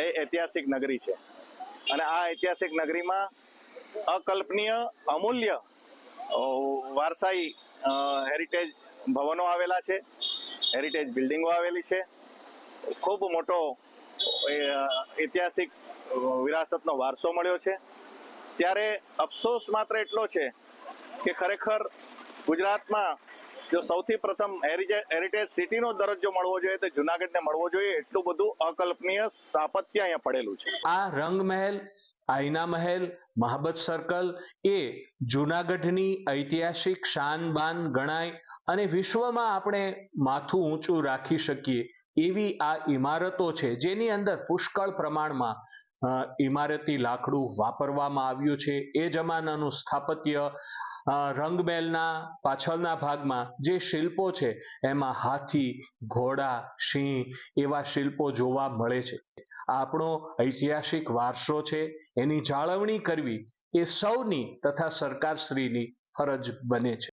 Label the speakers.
Speaker 1: એ ઐતિહાસિક નગરી છે અને આ ઐતિહાસિક નગરીમાં અકલ્પનીય અમૂલ્ય વારસાઈ હેરિટેજ ભવનો આવેલા છે, હેરિટેજ બિલ્ડિંગો આવેલી છે, ખૂબ મોટો ઐતિહાસિક વિરાસતનો વારસો મળ્યો છે। ત્યારે અફસોસ માત્ર એટલો છે કે ખરેખર ગુજરાતમાં જો સૌથી પ્રથમ હેરિટેજ સિટીનો દરજ્જો મળવો જોઈએ તો જુનાગઢને મળવો જોઈએ। એટલું બધું અકલ્પનીય સ્થાપત્ય અહીંયા પડેલું છે।
Speaker 2: આ રંગ મહેલ, આઈના મહેલ, મહાબત સર્કલ એ જુનાગઢની ઐતિહાસિક શાન બાન ગણાય અને વિશ્વમાં આપણે માથું ઊંચું રાખી શકીએ એવી આ ઇમારતો છે, જેની અંદર પુષ્કળ પ્રમાણમાં ઇમારતી લાકડું વાપરવામાં આવ્યું છે। એ જમાનાનું સ્થાપત્ય, રંગમહેલના પાછળના ભાગમાં જે શિલ્પો છે એમાં હાથી, ઘોડા, સિંહ એવા શિલ્પો જોવા મળે છે। આપણો ઐતિહાસિક વારસો છે, એની જાળવણી કરવી એ સૌની તથા સરકારશ્રીની ફરજ બને છે।